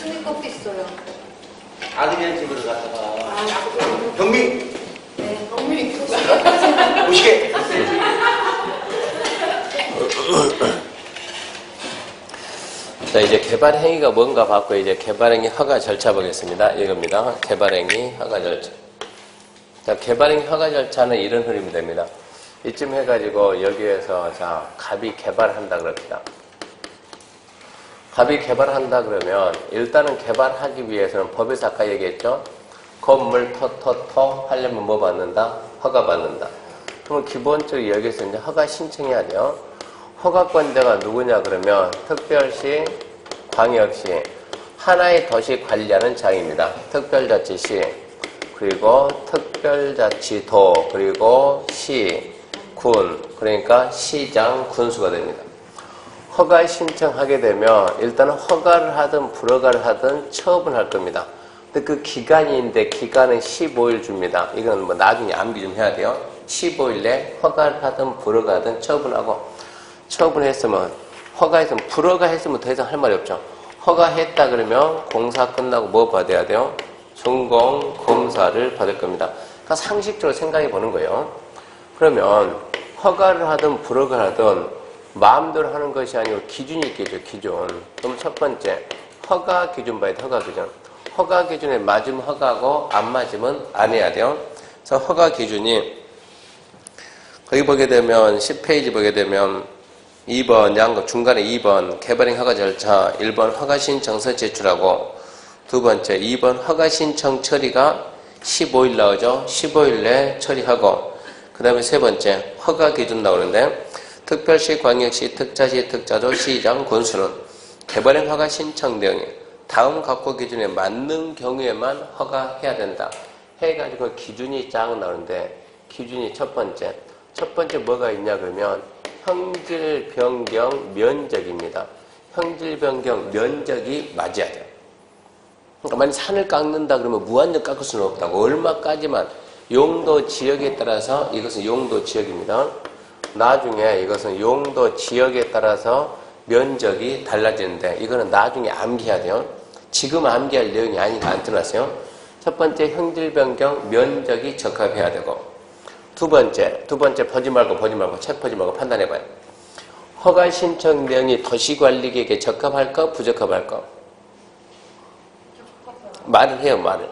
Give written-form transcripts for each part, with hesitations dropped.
무슨 것도 있어요. 아들이랑 집으로 갔다가 경미! 네, 경미 오시게! 자, 이제 개발행위가 뭔가 봤고, 이제 개발행위 허가 절차 보겠습니다. 이겁니다. 개발행위 허가 절차. 자, 개발행위 허가 절차는 이런 흐름이 됩니다. 이쯤 해가지고, 여기에서, 자, 갑이 개발한다 그럽니다. 갑이 개발한다 그러면, 일단은 개발하기 위해서는 법에서 아까 얘기했죠? 건물 토 하려면 뭐 받는다? 허가 받는다. 그러면 기본적으로 여기서 이제 허가 신청해야 돼요. 허가권자가 누구냐 그러면 특별시, 광역시, 하나의 도시 관리하는 장입니다. 특별자치시, 그리고 특별자치도, 그리고 시, 군, 그러니까 시장, 군수가 됩니다. 허가 신청하게 되면 일단은 허가를 하든 불허가를 하든 처분할 겁니다. 근데 그 기간인데 기간은 15일 줍니다. 이건 뭐 나중에 암기 좀 해야 돼요. 15일 내 허가를 하든 불허가든 처분하고, 처분했으면, 허가했으면, 불허가했으면 더 이상 할 말이 없죠. 허가했다 그러면 공사 끝나고 뭐 받아야 돼요? 준공 검사를 받을 겁니다. 그러니까 상식적으로 생각해 보는 거예요. 그러면 허가를 하든 불허가를 하든 마음대로 하는 것이 아니고 기준이 있겠죠, 기준. 그럼 첫 번째, 허가 기준 봐야 돼, 허가 기준. 허가 기준에 맞으면 허가하고 안 맞으면 안 해야 돼요. 그래서 허가 기준이 거기 보게 되면 10페이지 보게 되면 2번 양거 중간에 2번 개발행 허가 절차 1번 허가 신청서 제출하고 두 번째 2번 허가 신청 처리가 15일 나오죠. 15일 내 처리하고 그 다음에 세 번째 허가 기준 나오는데 특별시, 광역시, 특자시, 특자도, 시장, 군수는 개발행 허가 신청 내용이 다음 각호 기준에 맞는 경우에만 허가해야 된다. 해가지고 기준이 쫙 나오는데 기준이 첫 번째 뭐가 있냐 그러면 형질 변경 면적입니다. 형질 변경 면적이 맞아야 돼요. 그러니까 만약 산을 깎는다 그러면 무한정 깎을 수는 없다고. 얼마까지만 용도 지역에 따라서 이것은 용도 지역입니다. 나중에 이것은 용도 지역에 따라서 면적이 달라지는데 이거는 나중에 암기해야 돼요. 지금 암기할 내용이 아니니까 안 떠났어요. 첫 번째 형질 변경 면적이 적합해야 되고 두 번째 보지 말고 책 보지 말고 판단해봐요. 허가 신청 내용이 도시관리계에게 적합할까 부적합할까? 말을 해요, 말을.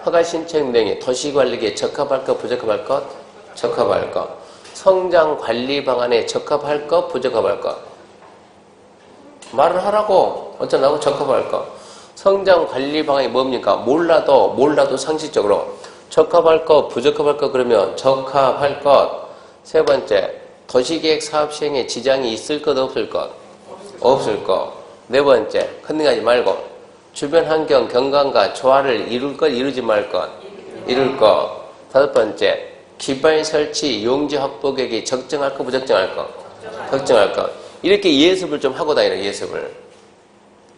허가 신청 내용이 도시관리계에 적합할까 부적합할까? 적합할까? 성장관리 방안에 적합할까 부적합할까? 말을 하라고. 어쩌라고 적합할까? 성장관리 방안이 뭡니까? 몰라도 상식적으로 적합할 것, 부적합할 것 그러면 적합할 것. 세 번째, 도시계획 사업 시행에 지장이 있을 것, 없을 것? 없을 것. 네 번째, 컨닝하지 말고 주변 환경, 경관과 조화를 이룰 것, 이루지 말 것? 이룰 것. 다섯 번째, 기반 설치, 용지 확보 계획이 적정할 것, 부적정할 것? 적정할 것. 이렇게 예습을 좀 하고 다니는 예습을.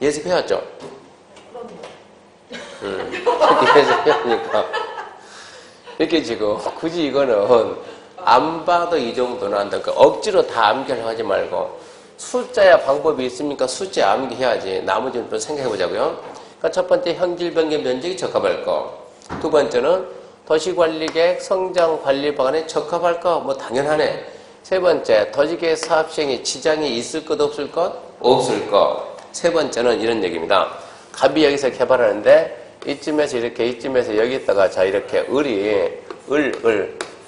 예습해왔죠? 이렇게 예습해야 하니까. 이렇게 지금 굳이 이거는 안 봐도 이 정도는 한다. 억지로 다 암기하려고 하지 말고 숫자야 방법이 있으니까 숫자 암기해야지. 나머지는 좀 생각해보자고요. 그러니까 첫 번째 형질 변경 면적이 적합할 거. 두 번째는 도시관리계획 성장관리 방안에 적합할 거. 뭐 당연하네. 세 번째 도시계획 사업 시행에 지장이 있을 것 없을 것? 없을 것. 세 번째는 이런 얘기입니다. 갑이 여기서 개발하는데 이쯤에서 여기다가 자 이렇게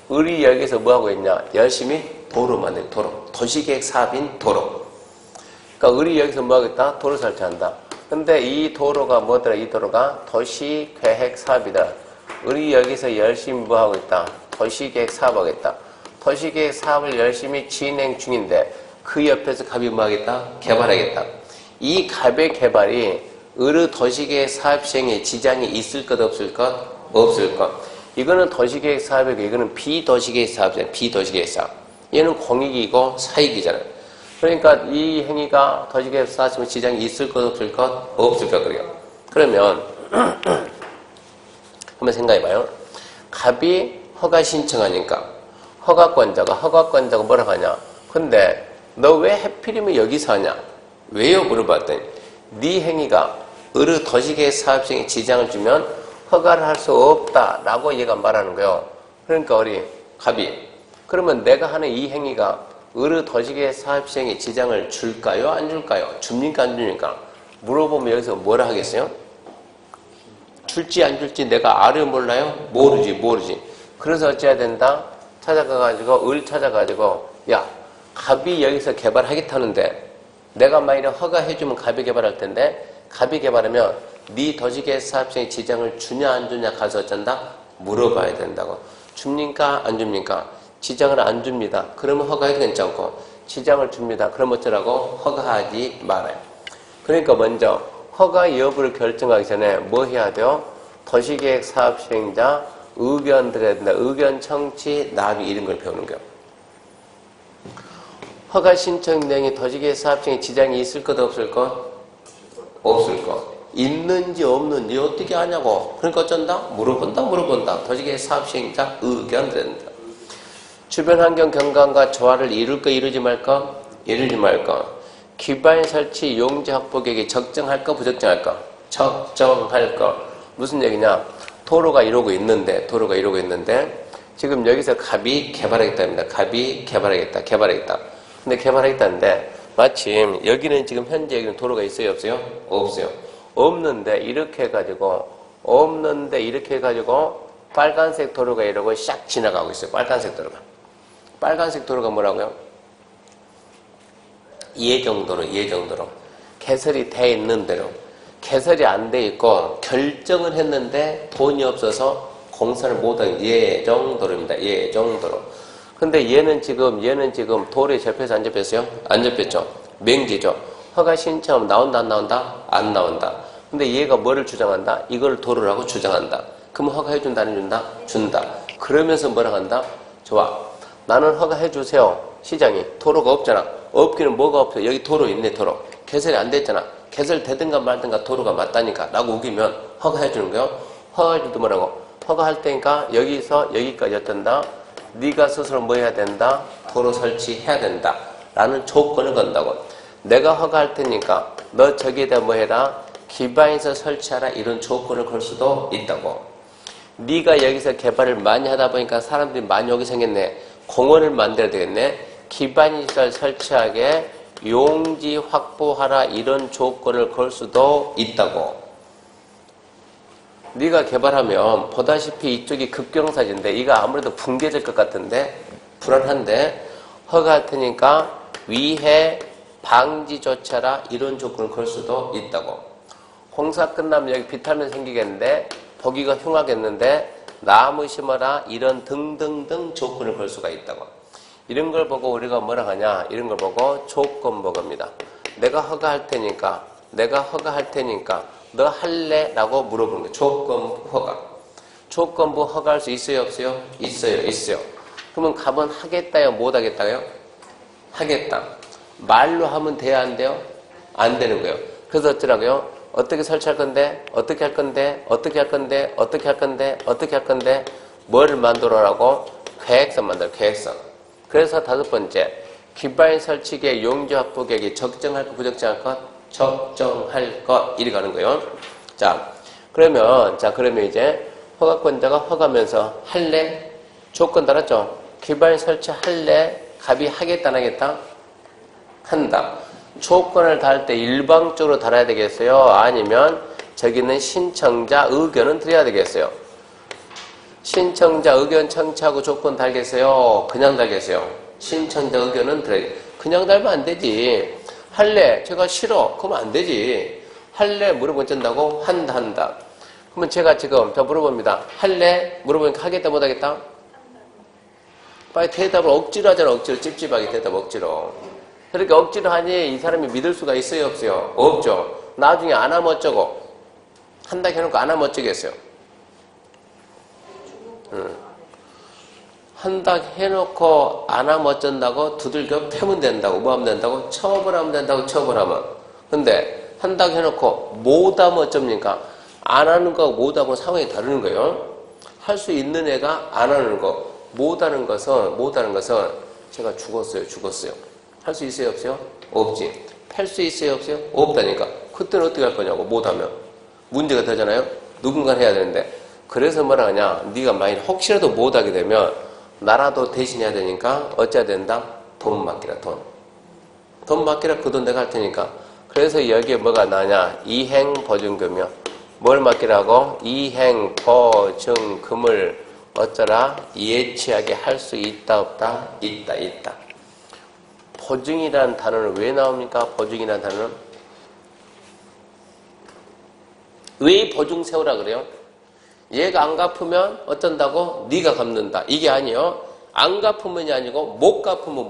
을이 여기서 뭐 하고 있냐? 열심히 도로 만들고 도로. 도시계획 사업인 도로. 그러니까 을이 여기서 뭐 하겠다? 도로 설치한다. 근데 이 도로가 뭐더라? 이 도로가 도시계획 사업이다. 을이 여기서 열심히 뭐 하고 있다? 도시계획 사업하고 있다. 도시계획 사업을 열심히 진행 중인데 그 옆에서 갑이 뭐 하겠다? 개발하겠다. 이 갑의 개발이 을의 도시계획 사업 시행에 지장이 있을 것 없을 것? 없을 것. 이거는 도시계획 사업이고 이거는 비도시계획 사업이잖아요. 비도시계획 사업. 얘는 공익이고 사익이잖아요. 그러니까 이 행위가 도시계획 사업에 지장이 있을 것 없을 것? 없을 것 그래요. 그러면 한번 생각해봐요. 갑이 허가 신청하니까 허가권자가 뭐라고 하냐? 근데 너 왜 하필이면 여기서 하냐? 왜요? 물어봤더니 네 행위가 의료 도시계획 사업시행에 지장을 주면 허가를 할 수 없다라고 얘가 말하는 거예요. 그러니까 우리 갑이 그러면 내가 하는 이 행위가 의료 도시계획 사업시행에 지장을 줄까요? 안 줄까요? 줍니까? 안 줍니까? 물어보면 여기서 뭐라 하겠어요? 줄지 안 줄지 내가 알아요 몰라요? 모르지. 그래서 어찌해야 된다? 찾아가가지고 을 찾아가지고 야 갑이 여기서 개발하겠다는데 내가 만일에 허가해주면 갑이 개발할 텐데 갑이 개발하면 네 도시계획 사업시행에 지장을 주냐 안 주냐 가서 어쩐다? 물어봐야 된다고. 줍니까? 안 줍니까? 지장을 안 줍니다. 그러면 허가해도 괜찮고 지장을 줍니다. 그럼 어쩌라고? 허가하지 말아요. 그러니까 먼저 허가 여부를 결정하기 전에 뭐 해야 돼요? 도시계획 사업 시행자 의견 드려야 된다. 의견 청취 납의 이런 걸 배우는 거예요. 허가 신청 내용에 도시계획 사업 시행에 지장이 있을 것 없을 것? 없을 것. 있는지 없는지 어떻게 아냐고. 그러니까 어쩐다? 물어본다. 도시계획 사업 시행자 의견 드려야 된다. 주변 환경 경관과 조화를 이룰 거 이루지 말까? 이루지 말까? 기반 설치 용지 확보 계획이 적정할 거 부적정할 거? 적정할 거. 무슨 얘기냐? 도로가 이러고 있는데 지금 여기서 갑이 개발하겠다입니다. 갑이 개발하겠다. 근데 개발하겠다는데 마침 여기는 지금 현재 여기는 도로가 있어요 없어요? 없어요. 없는데 이렇게 해가지고 빨간색 도로가 이러고 샥 지나가고 있어요. 빨간색 도로가 뭐라고요? 예정도로 개설이 돼 있는 대로 개설이 안 돼 있고 결정을 했는데 돈이 없어서 공사를 못한 예정도로입니다. 예정도로. 근데 얘는 지금 도로에 접해서 안 접혔어요? 안 접혔죠. 맹지죠. 허가 신청 나온다 안 나온다? 안 나온다. 근데 얘가 뭐를 주장한다? 이걸 도로라고 주장한다. 그럼 허가해준다 안 해준다? 준다. 그러면서 뭐라 한다? 좋아. 나는 허가해주세요. 시장이 도로가 없잖아. 없기는 뭐가 없어. 여기 도로 있네. 도로. 개설이 안 됐잖아. 개설되든가 말든가 도로가 맞다니까 라고 우기면 허가해주는 거예요. 허가해줄 때 뭐라고? 허가할 테니까 여기서 여기까지 어떤다? 네가 스스로 뭐 해야 된다? 도로 설치해야 된다 라는 조건을 건다고. 내가 허가할 테니까 너 저기에다 뭐 해라? 기반에서 설치하라 이런 조건을 걸 수도 있다고. 네가 여기서 개발을 많이 하다 보니까 사람들이 많이 오게 생겼네. 공원을 만들어야 되겠네. 기반시설 설치하게 용지 확보하라 이런 조건을 걸 수도 있다고. 네가 개발하면 보다시피 이쪽이 급경사진데 이거 아무래도 붕괴될 것 같은데 불안한데 허가할 테니까 위해 방지 조치하라 이런 조건을 걸 수도 있다고. 공사 끝나면 여기 비탈면 생기겠는데 보기가 흉하겠는데 나무 심어라 이런 등등등 조건을 걸 수가 있다고. 이런 걸 보고 우리가 뭐라 하냐? 이런 걸 보고 조건부겁니다. 내가 허가할 테니까 너 할래? 라고 물어보는 거예요. 조건부 허가. 조건부 허가할 수 있어요 없어요? 있어요. 그러면 갑은 하겠다요 못 하겠다요? 하겠다. 말로 하면 돼야 안 돼요? 안 되는 거예요. 그래서 어쩌라고요? 어떻게 설치할 건데? 어떻게 할 건데? 뭐를 만들어라고? 계획서 만들어. 계획서. 그래서 5번째, 기반 설치계 용지 확보 계획이 적정할 것, 부적정할 것? 적정할 것. 이리 가는 거예요. 자, 그러면 이제 허가권자가 허가면서 할래? 조건 달았죠? 기반 설치 할래? 갑이 하겠다, 안 하겠다? 한다. 조건을 달 때 일방적으로 달아야 되겠어요? 아니면 저기는 신청자 의견은 드려야 되겠어요? 신청자 의견 청취하고 조건 달겠어요? 그냥 달겠어요? 신청자 의견은 드려야 그냥 달면 안 되지. 할래? 제가 싫어. 그러면 안 되지. 할래? 물어보면 어쩐다고? 한다. 그러면 제가 지금 물어봅니다. 할래? 물어보니까 하겠다 못 하겠다? 빨리 대답을 억지로 하잖아. 억지로 찝찝하게 대답 억지로. 그렇게 억지로 하니 이 사람이 믿을 수가 있어요 없어요? 없죠. 나중에 안 하면 어쩌고? 한다 해놓고 안 하면 어쩌겠어요? 한다 해놓고 안 하면 어쩐다고? 두들겨 패면 된다고. 뭐 하면 된다고? 처벌하면 된다고. 처벌하면. 근데 한다고 해놓고 못하면 어쩝니까? 안 하는 거하고 못하면 상황이 다르는 거예요. 할 수 있는 애가 안 하는 거. 못하는 것은 제가 죽었어요. 할 수 있어요 없어요? 없지. 팔 수 있어요 없어요? 없다니까. 그때는 어떻게 할 거냐고. 못하면. 문제가 되잖아요. 누군가 해야 되는데. 그래서 뭐라 하냐. 네가 만약 혹시라도 못하게 되면 나라도 대신해야 되니까 어찌해야 된다? 돈 맡기라. 돈 맡기라. 그 돈 내가 할 테니까. 그래서 여기에 뭐가 나냐. 이행보증금이요. 뭘 맡기라고? 이행보증금을 어쩌라? 예치하게 할 수 있다 없다? 있다. 보증이라는 단어는 왜 나옵니까? 보증이라는 단어는 왜 보증 세우라 그래요? 얘가 안 갚으면 어쩐다고? 네가 갚는다. 이게 아니요. 안 갚으면이 아니고 못 갚으면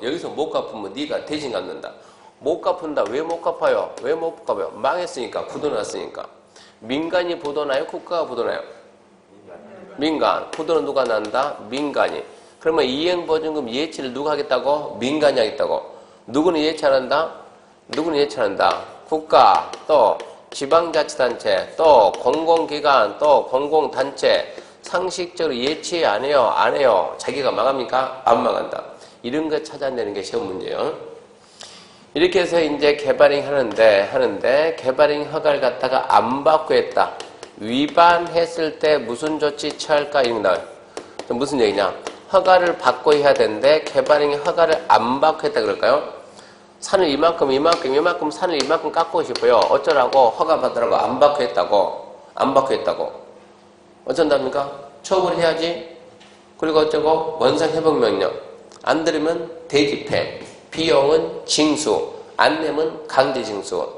여기서 못 갚으면 네가 대신 갚는다. 못 갚은다. 왜 못 갚아요? 왜 못 갚아요? 망했으니까. 부도났으니까. 민간이 부도나요? 국가가 부도나요? 민간. 부도는 누가 난다? 민간이. 그러면 이행보증금 예치를 누가 하겠다고? 민간이 하겠다고. 누구는 예치 안 한다? 국가, 또 지방자치단체, 또 공공기관, 또 공공단체. 상식적으로 예치 안 해요. 자기가 망합니까? 안 망한다. 이런 거 찾아내는 게 시험 문제예요. 이렇게 해서 이제 개발행 하는데 개발행 허가를 갖다가 안 받고 했다. 위반했을 때 무슨 조치 취할까? 이런 거 나와요. 무슨 얘기냐? 허가를 받고 해야 되는데 개발행위 허가를 안 받고 했다 그럴까요? 산을 이만큼 산을 이만큼 깎고 싶어요. 어쩌라고? 허가 받으라고 안 받고 했다고. 어쩐답니까? 처벌해야지. 그리고 어쩌고? 원상회복명령. 안 들으면 대집행. 비용은 징수. 안 내면 강제징수.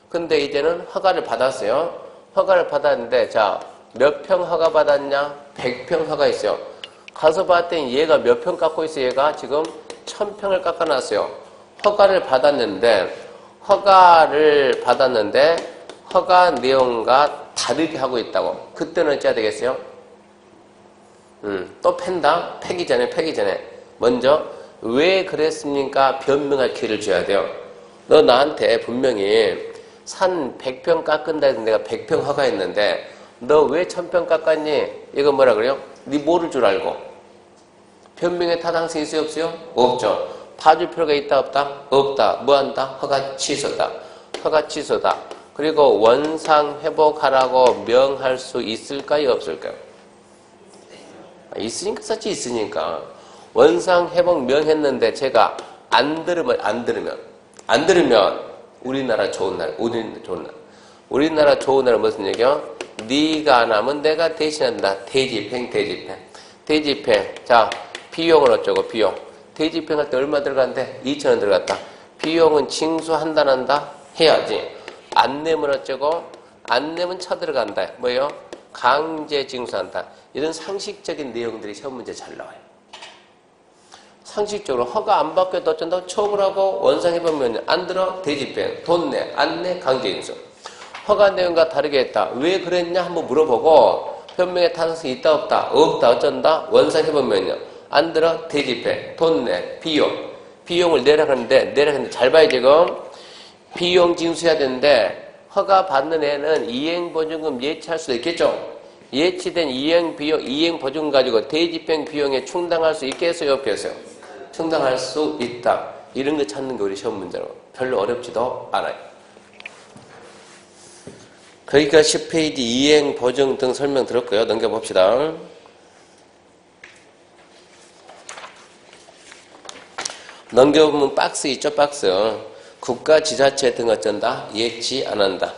근데 이제는 허가를 받았어요. 허가를 받았는데 자, 몇 평 허가 받았냐? 100평 허가 있어요. 가서 봤더니 얘가 몇 평 깎고 있어요. 얘가 지금 1000평을 깎아놨어요. 허가를 받았는데 허가 내용과 다르게 하고 있다고. 그때는 어찌해야 되겠어요? 또 팬다? 패기 전에. 먼저 왜 그랬습니까? 변명할 기회를 줘야 돼요. 너 나한테 분명히 산 100평 깎은다 해서 내가 100평 허가했는데 너 왜 1000평 깎았니? 이거 뭐라 그래요? 네 모를 줄 알고. 변명의 타당성이 있어요? 없어요? 없죠. 봐줄 필요가 있다 없다? 없다. 뭐 한다? 허가 취소다. 그리고 원상 회복하라고 명할 수 있을까요? 없을까요? 있으니까 썼지. 있으니까. 원상 회복 명했는데 제가 안 들으면 우리나라 좋은 날. 우리나라 좋은 날은 무슨 얘기야? 네가 안 하면 내가 대신한다. 대집행. 자, 비용은 어쩌고 비용. 대집행할 때 얼마 들어간대? 2,000원 들어갔다. 비용은 징수한다 난다? 해야지. 안 내면 어쩌고? 안 내면 쳐들어간다. 뭐예요? 강제 징수한다. 이런 상식적인 내용들이 시험 문제 잘 나와요. 상식적으로 허가 안 받고 해도 어쩐다고? 처벌하고 원상회복면 안 들어? 대집행. 돈 내. 안 내? 강제징수. 허가 내용과 다르게 했다. 왜 그랬냐? 한번 물어보고 변명의 타당성이 있다 없다? 없다. 어쩐다? 원상회복면요. 안 들어? 대집행. 돈 내. 비용을 내라하는데 잘 봐요 지금. 비용 징수해야 되는데 허가 받는 애는 이행보증금 예치할 수도 있겠죠. 예치된 이행보증금 가지고 대집행 비용에 충당할 수 있겠어요? 없겠어요? 충당할 수 있다. 이런 거 찾는 게 우리 시험 문제로 별로 어렵지도 않아요. 그러니까 10페이지 이행보증 등 설명 들었고요. 넘겨봅시다. 넘겨보면 박스 있죠? 박스. 국가, 지자체 등 어쩐다? 예치 안 한다.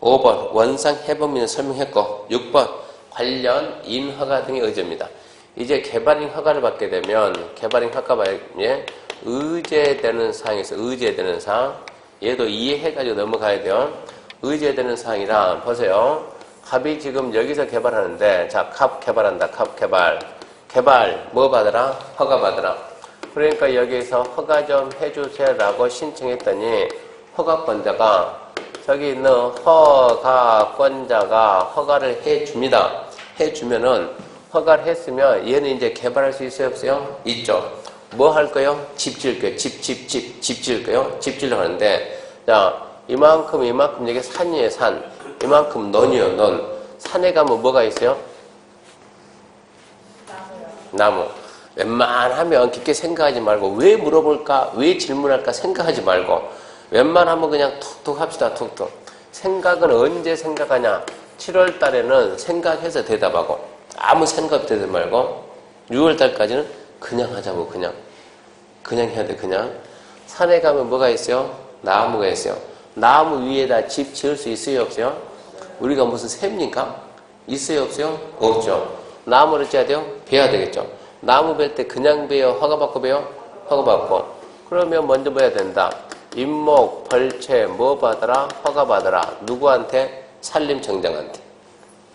5번 원상 해법민을 설명했고 6번 관련 인허가 등의 의제입니다. 이제 개발행 허가를 받게 되면 개발행 허가에 의제되는 사항이 있어요. 의제되는 사항. 얘도 이해해가지고 넘어가야 돼요. 의제되는 사항이라 보세요. 갑이 지금 여기서 개발하는데 자, 갑 개발한다. 갑 개발 뭐 받으라? 허가 받으라. 그러니까 여기서 허가 좀 해주세요라고 신청했더니 허가권자가 저기 있는 허가권자가 허가를 해줍니다. 해주면은 허가를 했으면 얘는 이제 개발할 수 있어요? 없어요? 있죠. 뭐 할 거요? 집 지을 거요. 집 지을 거요. 집 지으려고 하는데 자, 이만큼 여기 산이에요. 산. 이만큼 논이요. 논. 산에 가면 뭐가 있어요? 나무. 웬만하면 깊게 생각하지 말고 왜 물어볼까? 왜 질문할까? 생각하지 말고 웬만하면 그냥 툭툭 합시다. 툭툭. 생각은 언제 생각하냐? 7월 달에는 생각해서 대답하고 아무 생각 대답 말고 6월 달까지는 그냥 하자고 그냥 해야 돼 그냥. 산에 가면 뭐가 있어요? 나무가 있어요. 나무 위에다 집 지을 수 있어요 없어요? 우리가 무슨 셉니까? 있어요 없어요? 없죠. 나무를 째야 돼요? 베야 되겠죠. 나무 벨 때 그냥 베요? 허가받고 베요? 허가받고. 그러면 먼저 뭐 해야 된다? 임목, 벌채, 뭐 받아라? 허가받아라. 누구한테? 산림청장한테.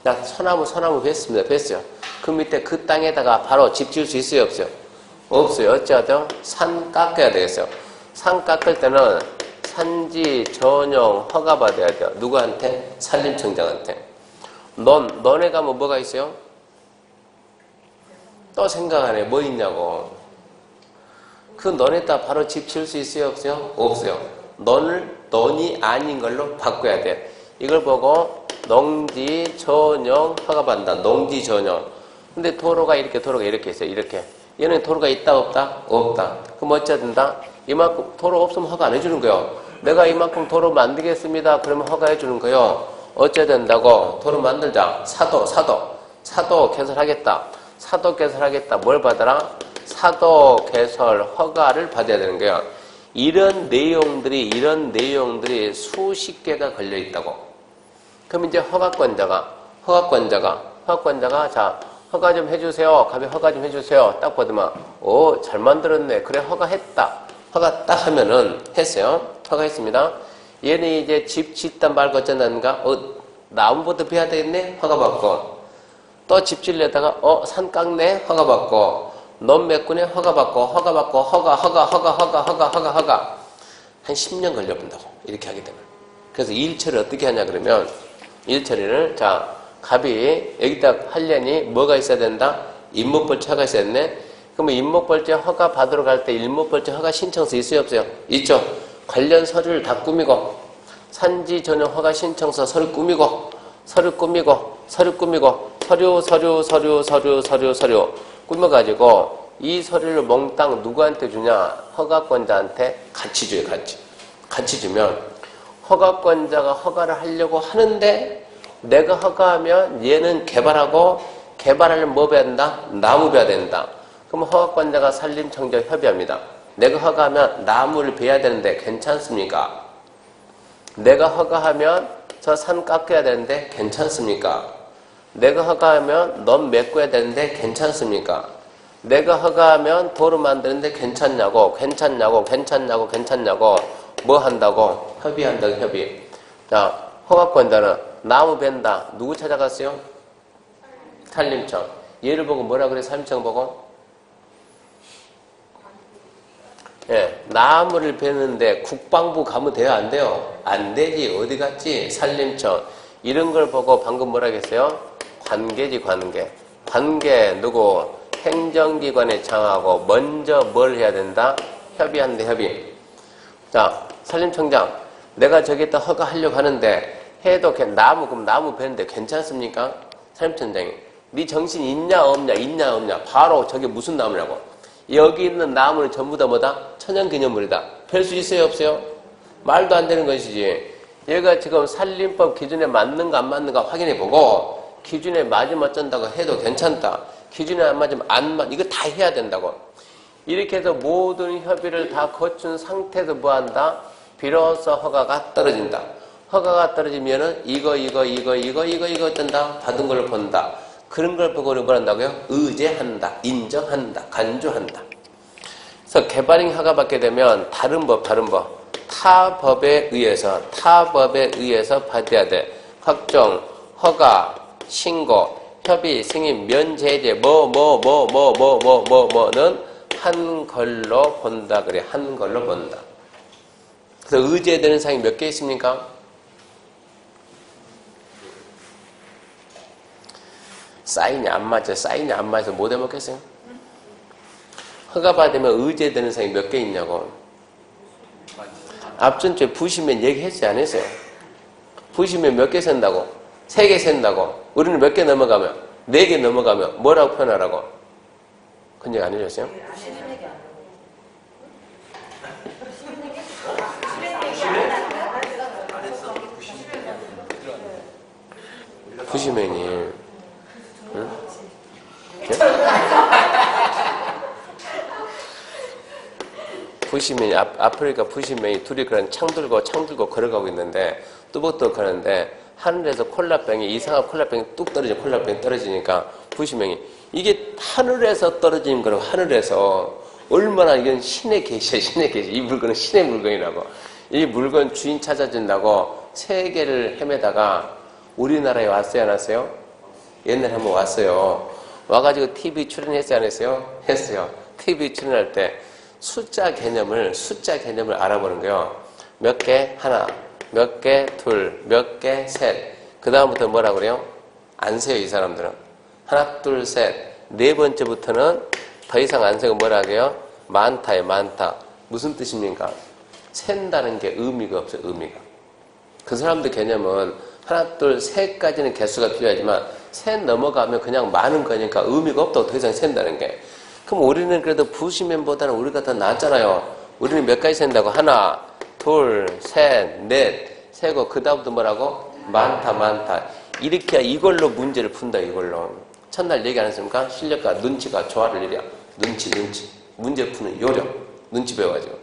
나 소나무 뱄습니다. 뱄어요. 그 밑에 그 땅에다가 바로 집 지을 수 있어요 없어요? 없어요. 어찌하죠? 산 깎아야 되겠어요. 산 깎을 때는 산지 전용 허가받아야 돼요. 누구한테? 산림청장한테. 너네 가면 뭐가 있어요? 또 생각하네. 뭐 있냐고. 그 너네다 바로 집 지을 수 있어요 없어요? 없어요. 넌이 아닌 걸로 바꿔야 돼. 이걸 보고 농지 전용 허가받는다. 농지 전용. 근데 도로가 이렇게 있어요. 이렇게. 얘는 도로가 있다 없다? 없다. 그럼 어찌해야 된다? 이만큼 도로 없으면 허가 안 해주는 거예요. 내가 이만큼 도로 만들겠습니다. 그러면 허가해 주는 거예요. 어찌해야 된다고? 도로 만들자. 사도 개설하겠다. 사도 개설하겠다. 뭘 받아라? 사도 개설 허가를 받아야 되는 거예요. 이런 내용들이 수십 개가 걸려 있다고. 그럼 이제 허가권자가 자 허가 좀 해주세요. 가면 허가 좀 해주세요. 딱 보더만 잘 만들었네. 그래 허가했다. 허가 딱 하면은 했어요. 허가했습니다. 얘는 이제 집 짓다 말고 어쩐다는가? 나무부터 베야 되겠네? 허가받고. 또 집 지려다가 산 깎네? 허가받고. 넌 메꾸네? 허가받고. 허가. 한 10년 걸려본다고. 이렇게 하게 되면. 그래서 일 처리를 어떻게 하냐 그러면 일 처리를 자 갑이 여기다 하려니 뭐가 있어야 된다? 임목벌채가 있어야 되네? 그러면 임목벌채 허가 받으러 갈 때 임목벌채 허가 신청서 있어요 없어요? 있죠. 관련 서류를 다 꾸미고 산지 전용 허가 신청서 서류 꾸미고 서류 꾸며가지고 이 서류를 몽땅 누구한테 주냐? 허가권자한테 같이 줘요. 같이 주면 허가권자가 허가를 하려고 하는데 내가 허가하면 얘는 개발하려면 뭐 배야 된다? 나무 배야 된다. 그럼 허가권자가 산림청장 협의합니다. 내가 허가하면 나무를 베야 되는데 괜찮습니까? 내가 허가하면 저 산 깎아야 되는데 괜찮습니까? 내가 허가하면 넌 메꿔야 되는데 괜찮습니까? 내가 허가하면 도로 만드는데 괜찮냐고 뭐 한다고? 협의한다고 협의. 자, 허가권자는 나무 벤다. 누구 찾아갔어요? 산림청. 얘를 보고 뭐라 그래? 산림청 보고? 예, 나무를 베는데 국방부 가면 돼요? 안 돼요? 안 되지. 어디 갔지? 산림청. 이런 걸 보고 방금 뭐라 했어요? 관계지, 관계. 관계 누구? 행정기관에 청하고 먼저 뭘 해야 된다? 협의한다, 협의. 자, 산림청장. 내가 저기다 허가하려고 하는데 해도 그럼 나무 베는데 괜찮습니까? 산림청장이. 네 정신 있냐 없냐? 바로 저게 무슨 나무냐고. 여기 있는 나무는 전부 다 뭐다? 천연기념물이다. 별 수 있어요 없어요? 말도 안 되는 것이지. 얘가 지금 산림법 기준에 맞는가 안 맞는가 확인해보고 기준에 맞으면 어쩐다고 해도 괜찮다. 기준에 안 맞으면 안 맞. 이거 다 해야 된다고. 이렇게 해서 모든 협의를 다 거친 상태에서 뭐한다? 비로소 허가가 떨어진다. 허가가 떨어지면은 이거 어떤다? 받은 걸 본다. 그런 걸 보고 뭘 한다고요? 의제한다, 인정한다, 간주한다. 그래서 개발행 허가 받게 되면 다른 법. 타 법에 의해서 받아야 돼. 확정, 허가, 신고, 협의, 승인, 면제제, 뭐는 한 걸로 본다. 그래, 한 걸로 본다. 그래서 의제되는 사항이 몇 개 있습니까? 사인이 안 맞아서 못 해먹겠어요? 허가받으면 의제되는 사항이 몇 개 있냐고. 앞전 주에 부시면 얘기했지 안 했어요? 부시면 몇 개 센다고? 3개 센다고. 우리는 몇 개 넘어가면? 4개 넘어가면 뭐라고 표현하라고? 그런 얘기 안 해줬어요? 부시맨이. 응? 부시맨이, 아프리카 부시맨이 둘이 그런 창 들고 걸어가고 있는데, 뚜벅뚜벅 하는데, 하늘에서 콜라병이, 이상한 콜라병이 뚝 떨어져, 콜라병이 떨어지니까, 부시맨이, 이게 하늘에서 떨어지는 거라고, 하늘에서. 얼마나 이건 신의 계시야, 신의 계시. 이 물건은 신의 물건이라고. 이 물건 주인 찾아준다고 세계를 헤매다가 우리나라에 왔어요, 안 왔어요? 옛날에 한번 왔어요. 와가지고 TV 출연했어요, 안 했어요? 했어요. TV 출연할 때 숫자 개념을 알아보는 거예요. 몇 개? 하나. 몇 개? 둘. 몇 개? 셋. 그 다음부터 뭐라 그래요? 안 세요, 이 사람들은. 하나, 둘, 셋. 네 번째부터는 더 이상 안 세고 뭐라 그래요? 많다예요, 많다. 무슨 뜻입니까? 센다는 게 의미가 없어요, 의미가. 그 사람들 개념은 하나, 둘, 셋까지는 개수가 필요하지만 셋 넘어가면 그냥 많은 거니까 의미가 없다고 더 이상 센다는 게. 그럼 우리는 그래도 부시맨보다는 우리가 더 낫잖아요. 우리는 몇 가지 센다고? 하나, 둘, 셋, 넷, 세고 그 다음부터 뭐라고? 많다, 많다. 이렇게 이걸로 문제를 푼다, 이걸로. 첫날 얘기 안 했습니까? 실력과 눈치가 조화를 이래야. 눈치. 문제 푸는 요령. 눈치 배워가지고.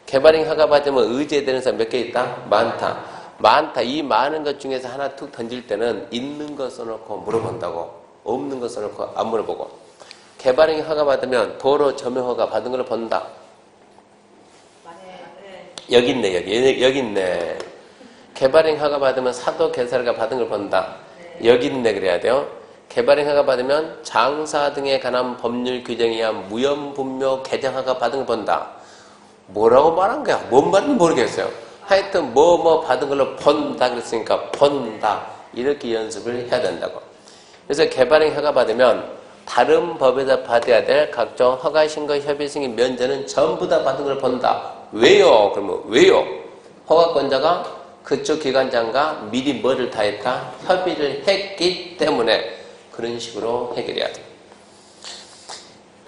개발행 허가 받으면 의지되는 사람 몇 개 있다? 많다. 이 많은 것 중에서 하나 툭 던질 때는 있는 거 써놓고 물어본다고. 없는 거 써놓고 안 물어보고. 개발행 허가 받으면 도로 점용 허가 받은 걸로 본다. 여기 있네, 여기 있네. 개발행 허가 받으면 사도 개설가 받은 걸 본다. 여기 있네, 그래야 돼요. 개발행 허가 받으면 장사 등에 관한 법률 규정에 의한 무염분묘 개정 허가 받은 걸 본다. 뭐라고 말한 거야? 뭔 말인지 모르겠어요. 하여튼 뭐 받은 걸로 본다 그랬으니까 본다. 이렇게 연습을 해야 된다고. 그래서 개발행 허가 받으면 다른 법에서 받아야 될 각종 허가 신고 협의 승인 면제는 전부 다 받은 걸 본다. 왜요? 그러면 왜요? 허가권자가 그쪽 기관장과 미리 뭐를 다 했다? 협의를 했기 때문에 그런 식으로 해결해야 돼.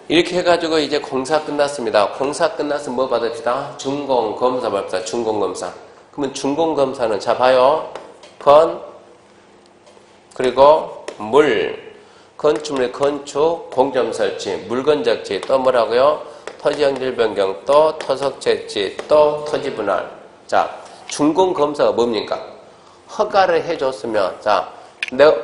이렇게 해가지고 이제 공사 끝났습니다. 공사 끝나서 뭐 받읍시다? 준공검사 받읍시다. 준공검사. 그러면 준공검사는 자 봐요. 건 그리고 물 건축물의 건축, 공점 설치, 물건 적지, 또 뭐라고요? 토지 형질 변경, 또 토석 채취, 또 토지 분할. 자, 준공검사가 뭡니까? 허가를 해줬으면, 자, 내가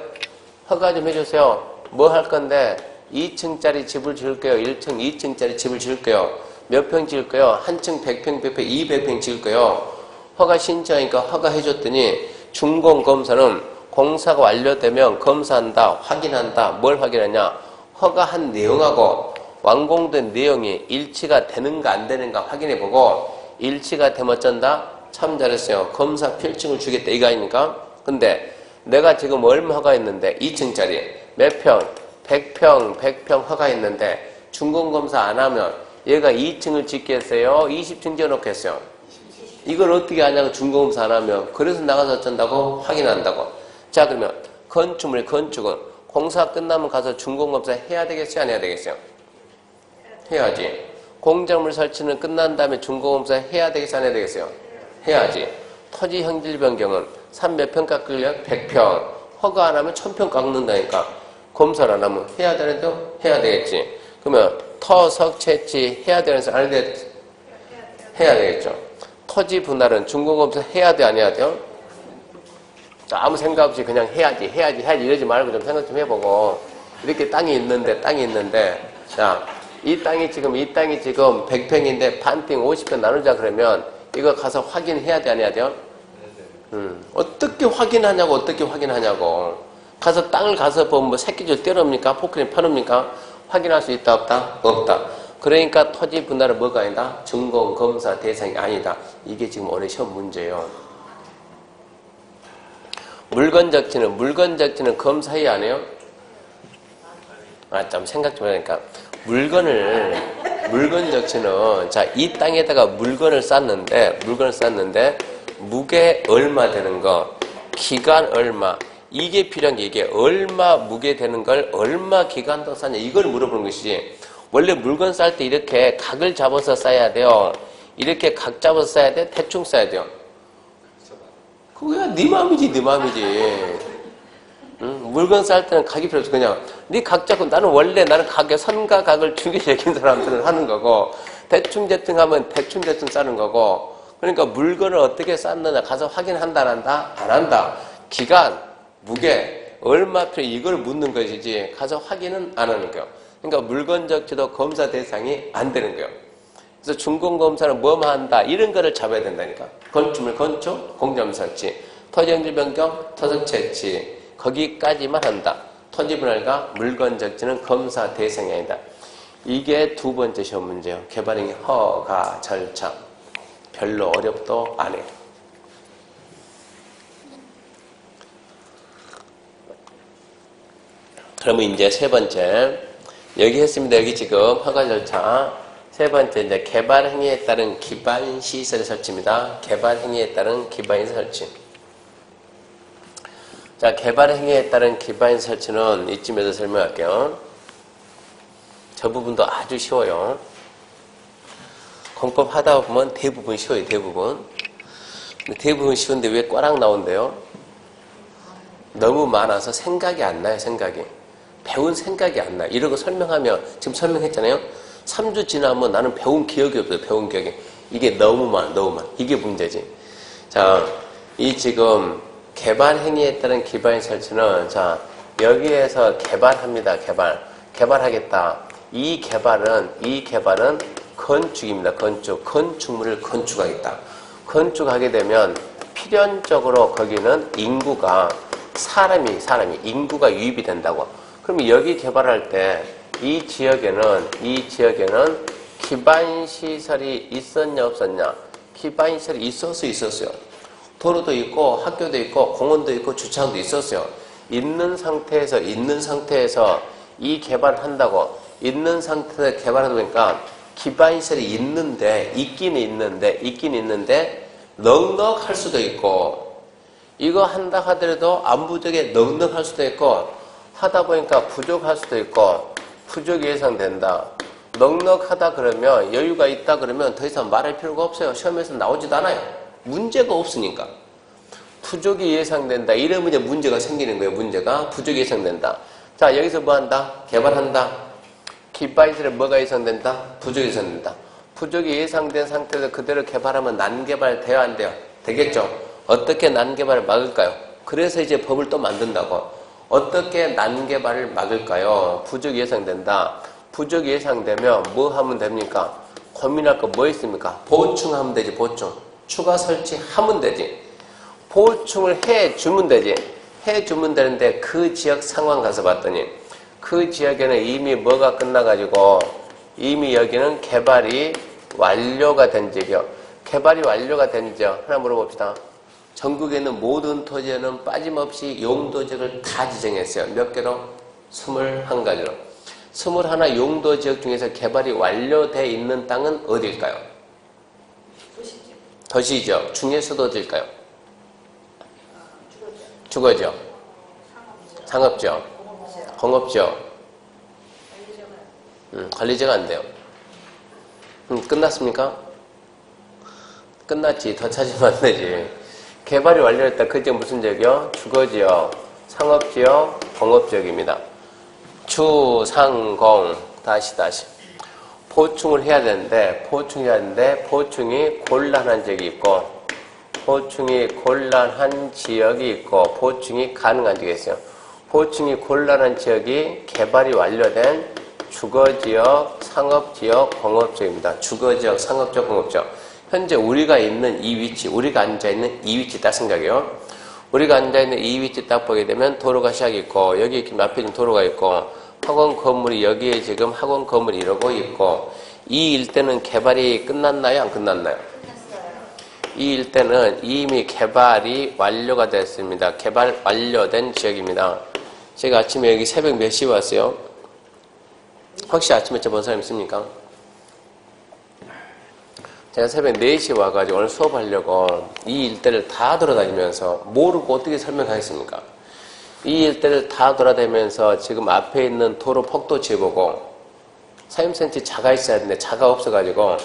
허가 좀 해주세요. 뭐 할 건데? 2층짜리 집을 지을게요. 1층, 2층짜리 집을 지을게요. 몇 평 지을게요? 한 층 100평, 100평, 200평 지을게요. 허가 신청하니까 허가 해줬더니 준공검사는 공사가 완료되면 검사한다, 확인한다. 뭘 확인하냐? 허가한 내용하고 완공된 내용이 일치가 되는가 안 되는가 확인해보고 일치가 되면 어쩐다? 참 잘했어요. 검사 필증을 주겠다 이거 아닙니까? 근데 내가 지금 얼마 허가했는데 2층짜리 몇 평? 100평, 100평 허가했는데 준공검사 안 하면 얘가 2층을 짓겠어요? 20층 지어놓겠어요? 이걸 어떻게 하냐고 준공검사 안 하면 그래서 나가서 어쩐다고? 확인한다고. 자 그러면 건축물의 건축은 공사 끝나면 가서 준공검사 해야 되겠어요? 안 해야 되겠어요? 해야지. 공작물 설치는 끝난 다음에 준공검사 해야 되겠어요? 안 해야 되겠어요? 해야지. 토지 형질 변경은 3몇 평 깎으려 100평 허가 안 하면 1000평 깎는다니까 검사를 안 하면 해야 되는데도 해야 되겠지. 그러면 토석 채취 해야 되는 사람 안 해야 되겠지? 해야 되겠죠. 토지 분할은 준공검사 해야 돼? 안 해야 돼요? 자, 아무 생각 없이 그냥 해야지 이러지 말고 좀 생각 좀 해보고 이렇게 땅이 있는데 자, 이 땅이 지금 100평인데 반평 50평 나누자 그러면 이거 가서 확인해야 돼? 안 해야 돼요? 어떻게 확인하냐고 가서 땅을 가서 보면 뭐 새끼줄 때려옵니까? 포크림 파놓습니까? 확인할 수 있다 없다? 없다. 그러니까 토지 분할은 뭐가 아니다? 준공검사 대상이 아니다. 이게 지금 올해 시험 문제예요. 물건 적치는 검사해야 안 해요? 좀 생각 좀 해보니까 물건 적치는 자, 이 땅에다가 물건을 쌌는데 무게 얼마 되는 거, 기간 얼마, 이게 필요한 게 이게 얼마 무게 되는 걸 얼마 기간 더 싸냐 이걸 물어보는 것이지. 원래 물건 쌀 때 이렇게 각을 잡아서 싸야 돼요. 이렇게 각 잡아서 싸야 돼? 대충 싸야 돼요? 그거야 네 맘이지. 물건 쌀 때는 각이 필요 없어. 그냥 네 각 잡고 나는 각에 선과 각을 중요시 여긴 사람들은 하는 거고 대충 하면 대충 싸는 거고 그러니까 물건을 어떻게 쌌느냐 가서 확인한다 안 한다? 안 한다. 기간, 무게, 얼마 필요 이걸 묻는 것이지 가서 확인은 안 하는 거예요. 그러니까 물건적 지도 검사 대상이 안 되는 거예요. 그래서 준공검사는 뭐만 한다 이런 거를 잡아야 된다니까. 건축물 건축, 공점 설치, 토지용지 변경, 토속 채취 거기까지만 한다. 토지 분할과 물건 적지는 검사 대상이 아니다. 이게 두 번째 시험 문제예요. 개발행위 허가 절차. 별로 어렵도 안 해요. 그러면 이제 세 번째. 여기 했습니다. 여기 지금 허가 절차. 세 번째, 이제 개발 행위에 따른 기반 시설의 설치입니다. 개발 행위에 따른 기반 설치. 자, 개발 행위에 따른 기반 설치는 이쯤에서 설명할게요. 저 부분도 아주 쉬워요. 공법 하다 보면 대부분 쉬워요, 대부분. 근데 대부분 쉬운데 왜 꽈락 나온대요? 너무 많아서 생각이 안 나요, 생각이. 배운 생각이 안 나요. 이러고 설명하면, 지금 설명했잖아요? 3주 지나면 나는 배운 기억이 없어요, 배운 기억이. 이게 너무 많아. 이게 문제지. 자, 이 지금 개발 행위에 따른 기반 설치는, 자, 여기에서 개발합니다, 개발하겠다. 이 개발은 건축입니다, 건축물을 건축하겠다. 건축하게 되면 필연적으로 거기는 인구가, 인구가 유입이 된다고. 그럼 여기 개발할 때 이 지역에는 기반시설이 있었냐 없었냐? 기반시설이 있었어요. 도로도 있고 학교도 있고 공원도 있고 주차장도 있었어요. 있는 상태에서 이 개발을 한다고 있는 상태에서 개발하다 보니까 기반시설이 있긴 있는데 넉넉할 수도 있고 이거 한다 하더라도 안 부족해 넉넉할 수도 있고 하다 보니까 부족할 수도 있고 부족이 예상된다. 넉넉하다 그러면 여유가 있다 그러면 더 이상 말할 필요가 없어요. 시험에서 나오지도 않아요. 문제가 없으니까. 부족이 예상된다. 이러면 이제 문제가 생기는 거예요. 부족이 예상된다. 자, 여기서 뭐 한다? 개발한다. 기반시설에 뭐가 예상된다? 부족이 예상된다. 부족이 예상된 상태에서 그대로 개발하면 난개발 돼야 안 돼요? 되겠죠? 어떻게 난개발을 막을까요? 그래서 이제 법을 또 만든다고. 어떻게 난개발을 막을까요? 부족이 예상된다. 부족이 예상되면 뭐 하면 됩니까? 고민할 거 뭐 있습니까? 보충하면 되지, 보충. 추가 설치하면 되지. 보충을 해주면 되지. 해주면 되는데 그 지역 상황 가서 봤더니 그 지역에는 이미 뭐가 끝나가지고 이미 여기는 개발이 완료가 된 지역이요. 개발이 완료가 된 지역 하나 물어봅시다. 전국에 있는 모든 토지에는 빠짐없이 용도지역을 다 지정했어요. 몇 개로? 21가지로. 21 용도지역 중에서 개발이 완료되어 있는 땅은 어디일까요? 도시지역 중에서도 어디일까요? 주거지역, 상업지역, 공업지역. 관리지역 안 돼요. 끝났습니까? 끝났지. 더 찾으면 안 되지. 개발이 완료했다. 그 지역 무슨 지역이요? 주거지역, 상업지역, 공업지역입니다. 주상공 다시 보충을 해야 되는데 보충이 곤란한 지역이 있고 보충이 곤란한 지역이 있고 보충이 가능한 지역이 있어요. 보충이 곤란한 지역이 개발이 완료된 주거지역, 상업지역, 공업지역입니다. 주거지역, 상업지역, 공업지역. 현재 우리가 있는 이 위치, 우리가 앉아있는 이 위치 딱 생각해요. 우리가 앉아있는 이 위치 딱 보게 되면 도로가 시작이 있고 여기 이렇게 앞에 있는 도로가 있고 학원 건물이 여기에 지금 학원 건물이 이러고 있고 이 일대는 개발이 끝났나요? 안 끝났나요? 이 일대는 이미 개발이 완료가 됐습니다. 개발 완료된 지역입니다. 제가 아침에 여기 새벽 몇 시에 왔어요? 혹시 아침에 저 본 사람 있습니까? 제가 새벽 4시에 와가지고 오늘 수업하려고 이 일대를 다 돌아다니면서 모르고 어떻게 설명하겠습니까? 이 일대를 다 돌아다니면서 지금 앞에 있는 도로 폭도 재보고 30cm 자가 있어야 되는데 자가 없어가지고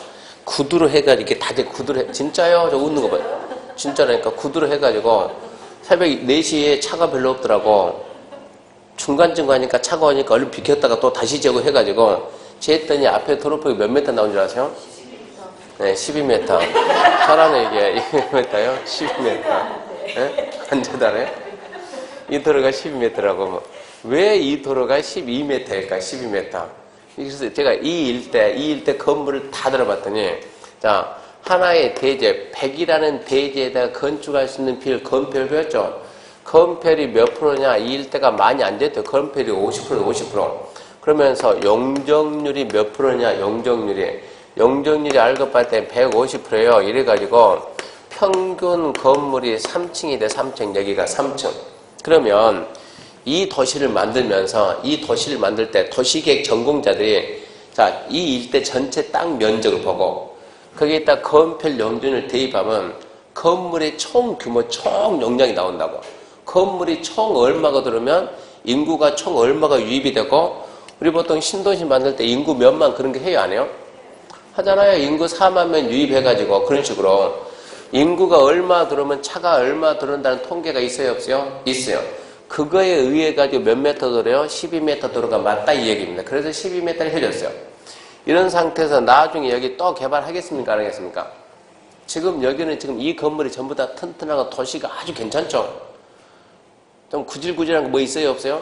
구두로 해가지고 이렇게 다들 구두로 해. 진짜요? 저 웃는 거 봐요. 진짜라니까 구두로 해가지고 새벽 4시에 차가 별로 없더라고. 중간쯤 가니까 차가 오니까 얼른 비켰다가 또 다시 재고 해가지고 재했더니 앞에 도로폭이 몇 미터 나온 줄 아세요? 네, 12m. 저라는 이게 2m요? 12m. 네? 완전 다르네. 이 도로가 12m라고. 왜 이 도로가 12m일까? 12m. 그래서 제가 이 일대 건물을 다 들어봤더니, 자, 하나의 대제, 100이라는 대제에다가 건축할 수 있는 비율, 건폐율 배웠죠? 건폐율이 몇 프로냐? 이 일대가 많이 안 됐대요. 건폐율이 50%, 50%. 그러면서 용적률이 몇 프로냐? 용적률이 알고 봤을 때 150%예요. 이래가지고 평균 건물이 3층이 돼, 3층. 여기가 3층. 그러면 이 도시를 만들면서 이 도시를 만들 때 도시계획 전공자들이 자, 이 일대 전체 땅 면적을 보고 거기에다 건폐율 용적률을 대입하면 건물의 총 규모, 총 용량이 나온다고. 건물이 총 얼마가 들으면 인구가 총 얼마가 유입이 되고 우리 보통 신도시 만들 때 인구 몇만 그런 게 해요, 안 해요? 하잖아요. 인구 4만 명 유입해가지고 그런 식으로 인구가 얼마 들어오면 차가 얼마 들어온다는 통계가 있어요, 없어요? 있어요. 그거에 의해 가지고 몇 미터 도로요? 12m 도로가 맞다 이 얘기입니다. 그래서 12m를 해줬어요. 이런 상태에서 나중에 여기 또 개발하겠습니까? 안 하겠습니까? 지금 여기는 지금 이 건물이 전부 다 튼튼하고 도시가 아주 괜찮죠? 좀 구질구질한 거 뭐 있어요, 없어요?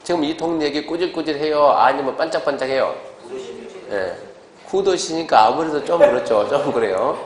지금 이 동네 여기 꾸질꾸질해요? 아니면 반짝반짝해요? 예. 구도시니까 아무래도 좀 그렇죠. 좀 그래요.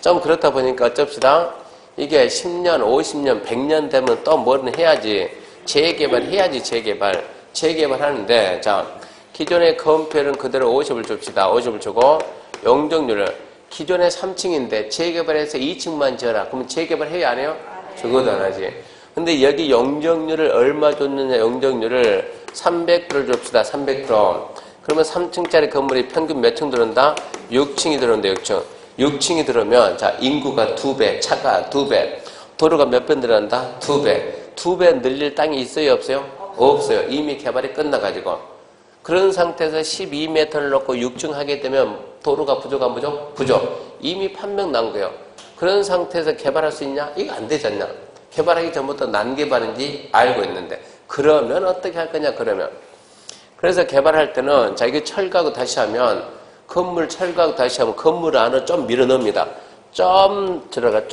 좀 그렇다 보니까 어쩝시다. 이게 10년, 50년, 100년 되면 또 뭐는 해야지. 재개발해야지, 재개발. 재개발하는데, 자, 기존의 건폐율은 그대로 50을 줍시다. 50을 주고, 용적률을. 기존에 3층인데 재개발해서 2층만 지어라. 그러면 재개발해야 안 해요? 적어도 안 하지. 근데 여기 용적률을 얼마 줬느냐, 용적률을 300%를 줍시다. 300%. 그러면 3층짜리 건물이 평균 몇 층 들어온다? 6층이 들어온다, 6층. 6층이 들어오면, 자, 인구가 2배, 차가 2배, 도로가 몇 배 늘어난다? 2배. 2배 늘릴 땅이 있어요, 없어요? 없어요. 이미 개발이 끝나가지고. 그런 상태에서 12m를 놓고 6층 하게 되면 도로가 부족한 부족? 부족. 이미 판명 난 거예요. 그런 상태에서 개발할 수 있냐? 이거 안 되지 않냐? 개발하기 전부터 난개발인지 알고 있는데. 그러면 어떻게 할 거냐, 그러면. 그래서 개발할 때는 자, 이게 철거하고 다시 하면 건물 철거하고 다시 하면 건물 안으로 좀 밀어 넣습니다. 좀만 들어가,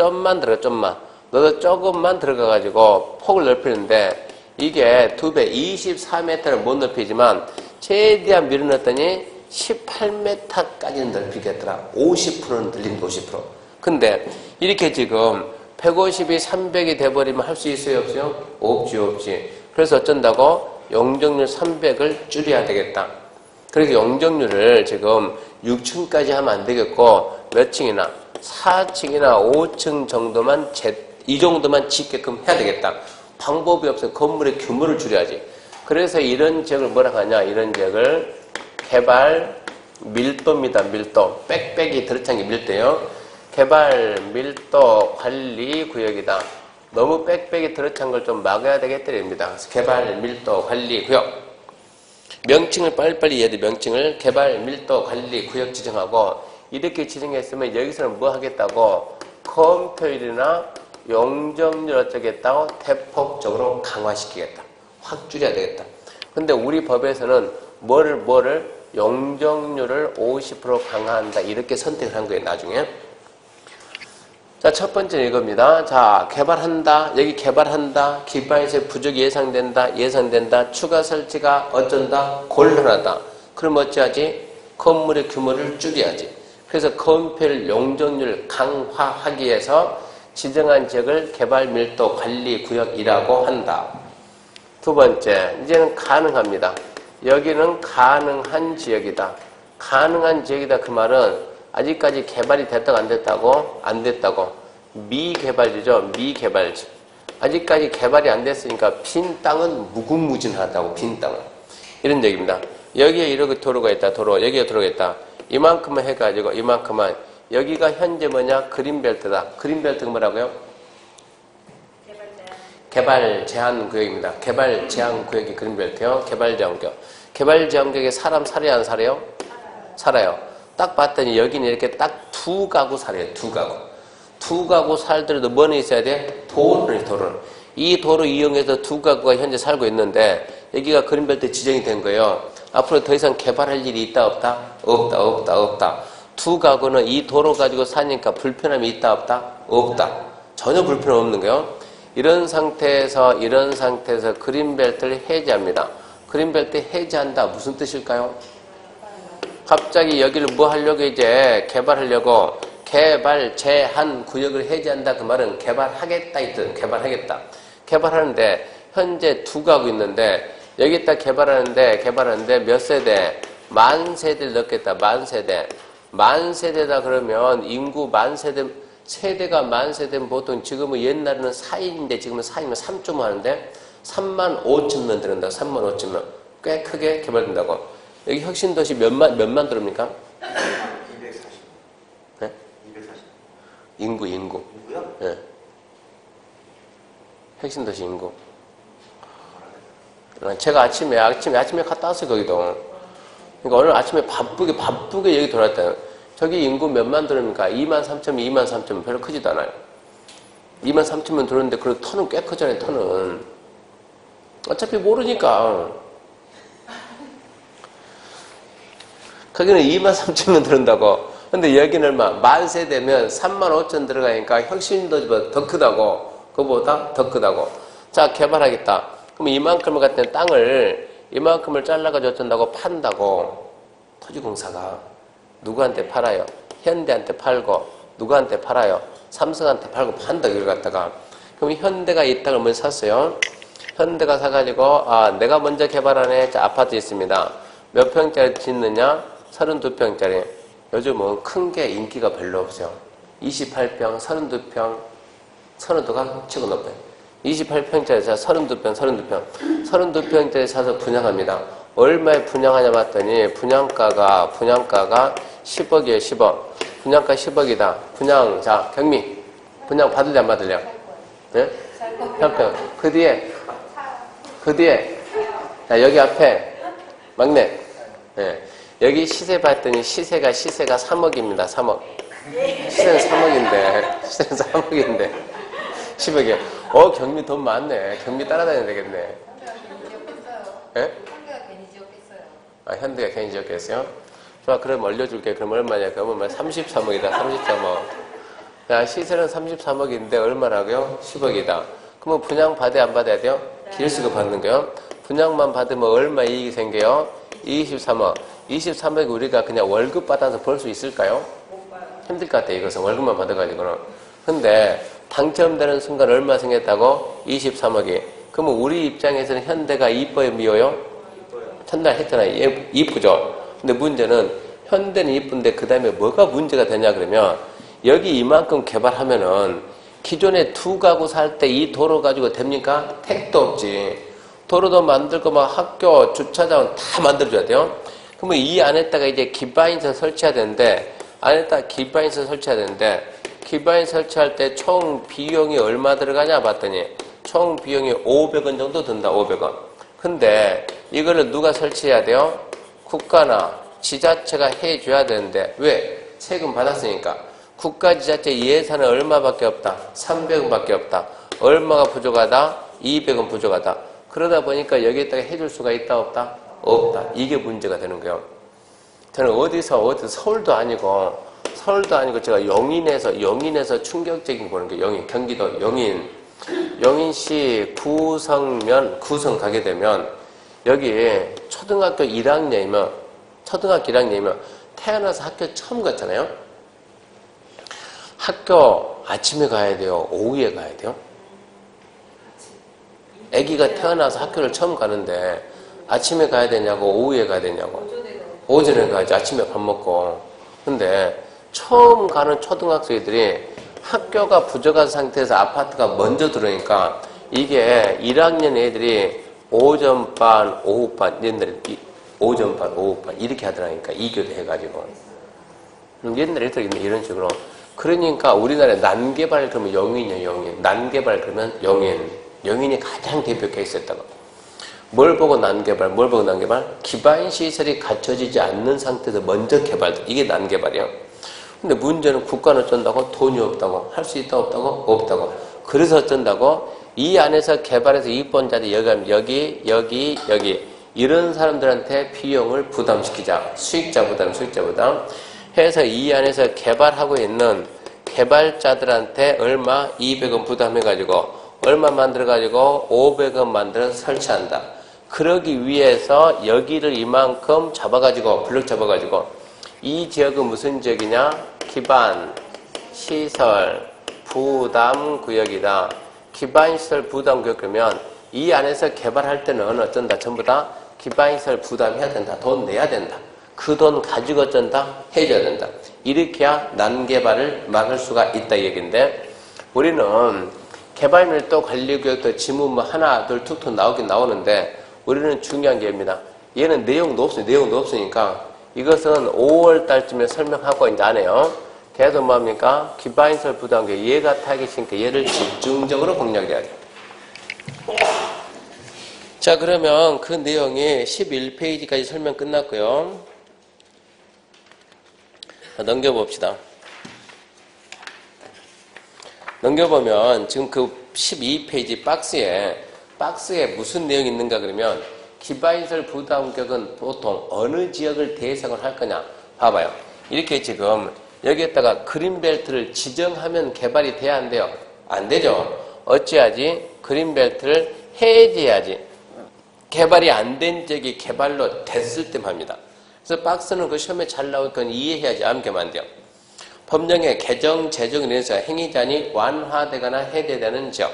좀만. 너도 조금만 들어가가지고 폭을 넓히는데 이게 2배, 24m를 못 넓히지만 최대한 밀어 넣었더니 18m까지는 넓히겠더라. 50%는 늘린다, 50%. 근데 이렇게 지금 150이 300이 돼버리면 할 수 있어요, 없어요? 없지. 그래서 어쩐다고? 용적률 300을 줄여야 되겠다. 그래서 용적률을 지금 6층까지 하면 안 되겠고 몇 층이나 4층이나 5층 정도만 이 정도만 짓게끔 해야 되겠다. 방법이 없어요. 건물의 규모를 줄여야지. 그래서 이런 지역을 뭐라고 하냐? 이런 지역을 개발 밀도입니다. 밀도. 빽빽이 들어찬 게 밀도예요. 개발 밀도 관리 구역이다. 너무 빽빽이 들어찬 걸 좀 막아야 되겠더랍니다. 개발 밀도 관리 구역. 명칭을 빨리빨리 얘들 명칭을 개발 밀도 관리 구역 지정하고 이렇게 지정했으면 여기서는 뭐 하겠다고 건폐율이나 용적률 어쩌겠다고 대폭적으로 강화시키겠다. 확 줄여야 되겠다. 근데 우리 법에서는 뭐를 용적률을 50% 강화한다. 이렇게 선택을 한 거예요, 나중에. 자, 첫 번째는 이겁니다. 자, 개발한다. 여기 개발한다. 기반시설 부족이 예상된다. 추가 설치가 어쩐다? 곤란하다. 그럼 어찌하지? 건물의 규모를 줄여야지. 그래서 건폐율 용적률 강화하기 위해서 지정한 지역을 개발 밀도 관리 구역이라고 한다. 두 번째, 이제는 가능합니다. 여기는 가능한 지역이다. 가능한 지역이다. 그 말은 아직까지 개발이 됐다고 안 됐다고? 안 됐다고. 미개발지죠. 미개발지. 아직까지 개발이 안 됐으니까 빈 땅은 무궁무진하다고. 빈 땅은. 이런 얘기입니다. 여기에 이렇게 도로가 있다. 여기에 도로가 있다. 이만큼만 해가지고 이만큼만. 여기가 현재 뭐냐? 그린벨트다. 그린벨트가 뭐라고요? 개발 제한 구역입니다. 개발 제한 구역이 그린벨트요. 개발 제한 구역. 개발 제한 구역에 사람 살아요, 안 살아요? 살아요. 딱 봤더니 여기는 이렇게 딱 두 가구 살아요. 두 가구. 두 가구 살더라도 뭐는 있어야 돼? 도로는. 이 도로 이용해서 두 가구가 현재 살고 있는데 여기가 그린벨트 지정이 된 거예요. 앞으로 더 이상 개발할 일이 있다 없다? 없다. 두 가구는 이 도로 가지고 사니까 불편함이 있다 없다? 없다. 전혀 불편함 없는 거예요. 이런 상태에서 그린벨트를 해제합니다. 그린벨트 해제한다 무슨 뜻일까요? 갑자기 여기를 뭐 하려고 이제 개발하려고 개발 제한 구역을 해제한다 그 말은 개발하겠다 이 뜻. 개발하겠다. 개발하는데 현재 두 가구 있는데 여기다 개발하는데 몇 세대? 만 세대를 넣겠다. 만 세대다 그러면 인구 만 세대 세대가 만 세대면 보통 지금은 옛날에는 4인인데 지금은 4인이면 3.5 하는데 3만 5천 명 들어간다고. 3만 5천 명. 꽤 크게 개발된다고. 여기 혁신도시 몇만 들어옵니까? 240. 네? 240. 인구. 인구요? 네. 혁신도시 인구. 제가 아침에 갔다 왔어요, 거기도. 그러니까 오늘 아침에 바쁘게 여기 돌아왔다. 저기 인구 몇만 들어옵니까? 2만 3천, 별로 크지도 않아요. 2만 3천명 들어오는데, 그래도 터는 꽤 크잖아요, 터는. 어차피 모르니까. 거기는 2만 3천명 들어온다고. 근데 여기는 얼마? 만 세대면 3만 5천 들어가니까 혁신도시보다 더 크다고. 그거보다 더 크다고. 자, 개발하겠다. 그럼 이만큼을 갖다 땅을 이만큼을 잘라가지고 어쩐다고 판다고. 토지공사가 누구한테 팔아요? 현대한테 팔고 누구한테 팔아요? 삼성한테 팔고 판다 이걸 갖다가. 그럼 현대가 이 땅을 먼저 샀어요. 현대가 사가지고 내가 먼저 개발하네. 자, 아파트 있습니다. 몇 평짜리 짓느냐? 32평짜리. 요즘은 큰 게 인기가 별로 없어요. 28평, 32평, 선호도가 최고 높아요. 28평짜리 사 32평. 32평짜리 사서 분양합니다. 얼마에 분양하냐 봤더니 분양가가 10억이에요. 10억. 분양가 10억이다. 분양. 자, 경미. 분양 받을래 안 받을래요? 네? 평평. 그 뒤에 자, 여기 앞에 막내. 네. 여기 시세 봤더니 시세가 3억입니다. 3억. 시세는 3억인데 10억이요. 경미 돈 많네. 경미 따라다녀야 되겠네. 예? 현대가 괜히 지었겠어요? 좋아, 그럼 올려줄게. 그럼 얼마냐? 그러면 33억이다. 33억. 자, 시세는 33억인데 얼마라고요? 10억이다. 그러면 분양 받아야 안 받아야 돼요? 길수가 받는 거요. 분양만 받으면 얼마 이익이 생겨요? 23억. 23억이 우리가 그냥 월급 받아서 벌 수 있을까요? 힘들 것 같아요. 이것은 월급만 받아가지고는. 근데 당첨되는 순간 얼마 생겼다고? 23억이. 그러면 우리 입장에서는 현대가 이뻐요, 미워요? 첫날 했잖아요. 이쁘죠? 근데 문제는 현대는 이쁜데 그 다음에 뭐가 문제가 되냐 그러면 여기 이만큼 개발하면은 기존에 두 가구 살 때 이 도로 가지고 됩니까? 택도 없지. 도로도 만들고 막 학교, 주차장 다 만들어줘야 돼요. 그러면 이 안에다가 이제 기반시설 설치해야 되는데 안에다가 기반시설 설치해야 되는데 기반 설치할 때 총 비용이 얼마 들어가냐 봤더니 총 비용이 500원 정도 든다. 500원. 근데 이거를 누가 설치해야 돼요? 국가나 지자체가 해줘야 되는데 왜? 세금 받았으니까. 국가 지자체 예산은 얼마밖에 없다? 300원밖에 없다. 얼마가 부족하다? 200원 부족하다. 그러다 보니까 여기에다가 해줄 수가 있다 없다? 없다. 이게 문제가 되는 거예요. 저는 어디서 서울도 아니고 제가 영인에서 충격적인 거 보는 게 영인, 경기도 영인시 구성 가게 되면 여기 초등학교 1학년이면 태어나서 학교 처음 갔잖아요. 학교 아침에 가야 돼요? 오후에 가야 돼요? 아기가 태어나서 학교를 처음 가는데 아침에 가야 되냐고 오후에 가야 되냐고? 오전에 가야지. 아침에 밥 먹고. 근데 처음 가는 초등학생들이 학교가 부족한 상태에서 아파트가 먼저 들어오니까 이게 1학년 애들이 오전반, 오후반, 옛날에 오전반, 오후반 이렇게 하더라니까. 2교대 해가지고. 옛날에 이런 식으로. 그러니까 우리나라에 난개발 그러면 영인이에요. 영인. 난개발 그러면 영인. 영인이 가장 대표 케이스였다고. 뭘 보고 난개발? 기반시설이 갖춰지지 않는 상태에서 먼저 개발. 이게 난개발이에요. 근데 문제는 국가는 어쩐다고? 돈이 없다고. 할 수 있다 없다고? 없다고. 그래서 어쩐다고? 이 안에서 개발해서 이익본자들 여기 이런 사람들한테 비용을 부담시키자. 수익자 부담 해서 이 안에서 개발하고 있는 개발자들한테 얼마? 200원 부담해가지고 얼마 만들어가지고 500원 만들어서 설치한다. 그러기 위해서 여기를 이만큼 잡아가지고 블록 잡아가지고 이 지역은 무슨 지역이냐? 기반 시설 부담 구역이다. 기반시설 부담구역 그러면 이 안에서 개발할 때는 어쩐다? 전부 다 기반시설 부담해야 된다. 돈 내야 된다. 그 돈 가지고 어쩐다? 해줘야 된다. 이렇게 해야 난개발을 막을 수가 있다 이 얘기인데 우리는 개발밀도 관리구역도 지문 뭐 하나 둘 툭툭 나오긴 나오는데 우리는 중요한 게입니다. 얘는 내용도 없어요. 내용도 없으니까 이것은 5월 달쯤에 설명하고 이제 안 해요. 계속 뭡니까? 기반시설 부담구역 얘가 타기 싫으니까 얘를 집중적으로 공략해야 돼요. 자 그러면 그 내용이 11페이지까지 설명 끝났고요. 넘겨봅시다. 넘겨보면 지금 그 12페이지 박스에 무슨 내용이 있는가 그러면 기반시설 부담구역은 보통 어느 지역을 대상으로 할 거냐 봐봐요. 이렇게 지금 여기에다가 그린벨트를 지정하면 개발이 돼야 안 돼요? 안 되죠. 어찌하지? 그린벨트를 해제해야지. 개발이 안 된 지역이 개발로 됐을 때만 합니다. 그래서 박스는 그 시험에 잘 나올 건 이해해야지 암기하면 안 돼요. 법령의 개정, 제정에 의해서 행위자니 완화되거나 해제되는 지역.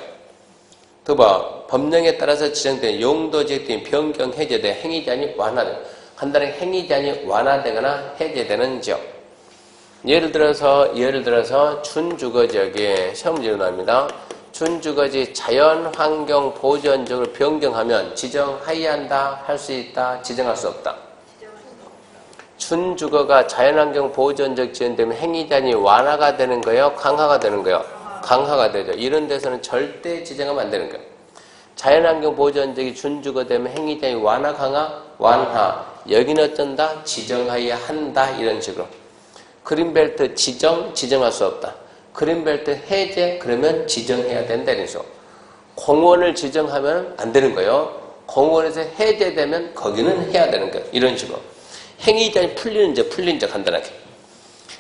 두 번, 법령에 따라서 지정된 용도 지역 등이 변경, 해제돼 행위자니 완화돼. 간단하게 행위자니 완화되거나 해제되는 지역. 예를 들어서 준주거지역에 시험 문제로 나옵니다. 준주거지 자연환경 보전적으로 변경하면 지정하여야 한다, 할 수 있다, 지정할 수 없다. 준주거가 자연환경 보전적 지연되면 행위자니 완화가 되는 거예요? 강화가 되는 거예요? 강화가 되죠. 이런 데서는 절대 지정하면 안 되는 거예요. 자연환경 보전적이 준주거 되면 행위자니 완화, 강화, 완화. 여기는 어쩐다? 지정하여야 한다. 이런 식으로. 그린벨트 지정할 수 없다. 그린벨트 해제, 그러면 지정해야 된다. 이런 식으로. 공원을 지정하면 안 되는 거예요. 공원에서 해제되면 거기는 해야 되는 거예요. 이런 식으로. 행위자니 풀린 적 간단하게.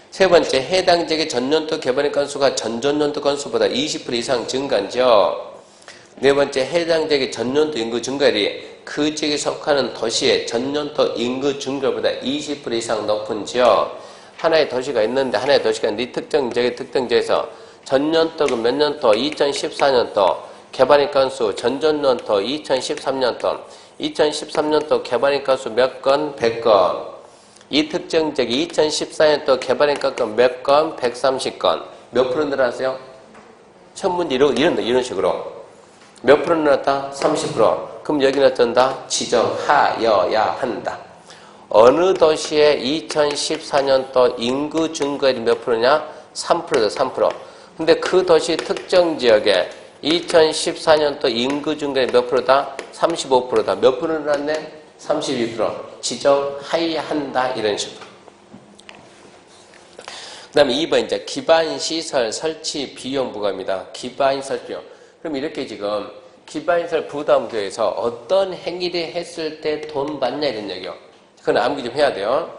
세 번째, 해당 지역의 전년도 개발인 건수가 전전년도 건수보다 20% 이상 증가한 지역. 네 번째, 해당 지역의 전년도 인구 증가율이 그 지역에 속하는 도시의 전년도 인구 증가율보다 20% 이상 높은 지역. 하나의 도시가 있는데 이 특정 지역의 특정 지역에서 전년도 몇 년도? 2014년도 개발인 건수 전전년도 2013년도 2013년도 개발인 건수 몇 건? 100건. 이 특정 지역이 2014년도 개발인 건수 몇 건? 130건. 몇 프로 늘었어요? 첫 문제 이런 식으로. 몇 프로 늘었다? 30%. 그럼 여기는 어쩐다? 지정하여야 한다. 어느 도시의 2014년도 인구 증가율이 몇 프로냐? 3%다, 3%. 근데 그 도시 특정 지역에 2014년도 인구 증가율이 몇 프로다? 35%다. 몇 프로 늘었네? 32%. 지정하여야 한다. 이런 식으로. 그 다음에 2번 이제 기반시설 설치 비용 부과입니다. 기반시설 비용. 그럼 이렇게 지금 기반시설 부담구역에서 어떤 행위를 했을 때 돈 받냐 이런 얘기요. 그건 암기 좀 해야 돼요.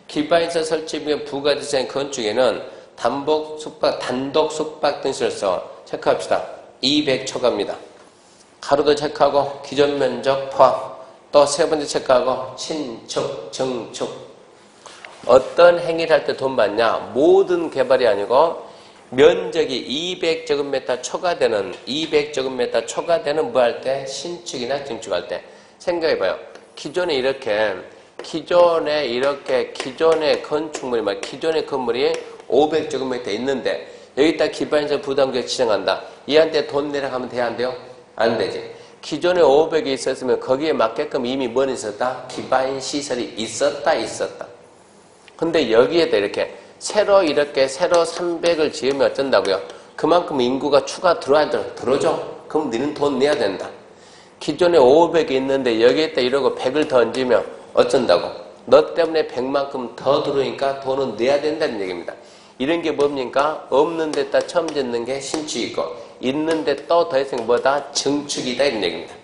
기반시설 설치 비용 부과 대상 건축에는 단독 숙박 등 시설서 체크합시다. 200 초과입니다. 가로도 체크하고 기존 면적 포함. 또 세 번째 체크하고 신축, 증축. 어떤 행위를 할 때 돈 받냐? 모든 개발이 아니고 면적이 200제곱미터 초과되는 200제곱미터 초과되는 뭐 할 때? 신축이나 증축할 때. 생각해봐요. 기존에 기존의 건축물이 기존의 건물이 500제곱미터 있는데 여기다 기반시설 부담구역 지정한다. 얘한테 돈 내라 하면 돼야 안 돼요? 안 되지. 기존에 500이 있었으면 거기에 맞게끔 이미 뭐는 있었다? 기반시설이 있었다. 근데 여기에다 새로 300을 지으면 어쩐다고요? 그만큼 인구가 추가 들어오죠? 그럼 너는 돈 내야 된다. 기존에 500이 있는데 여기에다 이러고 100을 더 얹으면 어쩐다고? 너 때문에 100만큼 더 들어오니까 돈은 내야 된다는 얘기입니다. 이런 게 뭡니까? 없는 데다 처음 짓는 게 신축이고 있는데 또 더 이상 뭐다? 증축이다 이런 얘기입니다.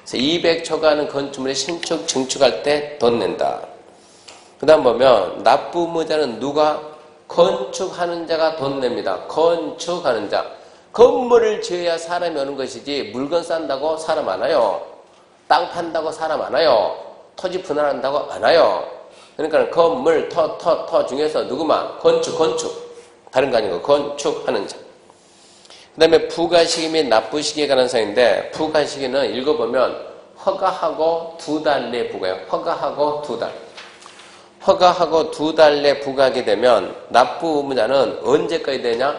그래서 200초가는 건축물에 신축, 증축할 때 돈 낸다. 그 다음 보면 납부무자는 누가? 건축하는 자가 돈 냅니다. 건축하는 자. 건물을 지어야 사람이 오는 것이지 물건 싼다고 사람 안 와요. 땅 판다고 사람 안 와요. 토지 분할한다고 안 와요. 그러니까 건물, 터 중에서 누구만? 건축. 다른 거 아니고 건축하는 자. 그 다음에 부가시기 및 납부시기에 관한 사항인데 부가시기는 읽어보면 허가하고 2달 내 부가요. 허가하고 2달. 허가하고 2달 내 부가하게 되면 납부 의무자는 언제까지 되냐?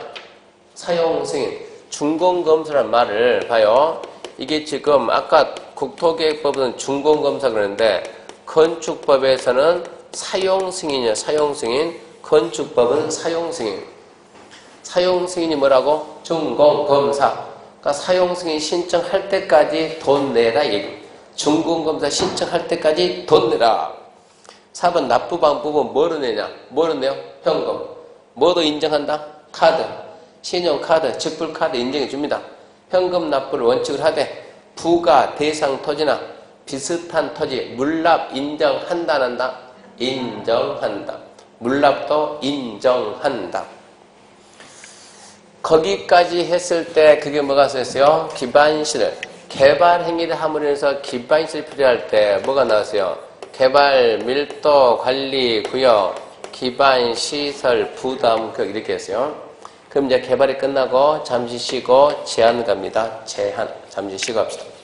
사용 승인. 준공검사란 말을 봐요. 이게 지금 아까 국토계획법은 준공검사 그러는데 건축법에서는 사용승인이에요. 사용승인. 건축법은 사용승인. 사용승인이 뭐라고? 준공검사. 그러니까 사용승인 신청할 때까지 돈 내라 얘기. 준공검사 신청할 때까지 돈 내라. 4번 납부 방법은 뭐로 내냐? 뭐로 내요? 현금. 뭐도 인정한다? 카드. 신용카드, 직불카드 인정해 줍니다. 현금 납부를 원칙을 하되 부가 대상 토지나 비슷한 토지 물납 인정한다 안 한다? 인정한다. 물납도 인정한다. 거기까지 했을 때 그게 뭐가 쓰였어요? 기반시설. 개발 행위를 함으로 해서 기반시설이 필요할 때 뭐가 나왔어요? 개발 밀도 관리 구역 기반시설 부담구역 이렇게 했어요. 그럼 이제 개발이 끝나고 잠시 쉬고 제한 갑니다. 제한. 잠시 쉬고 합시다.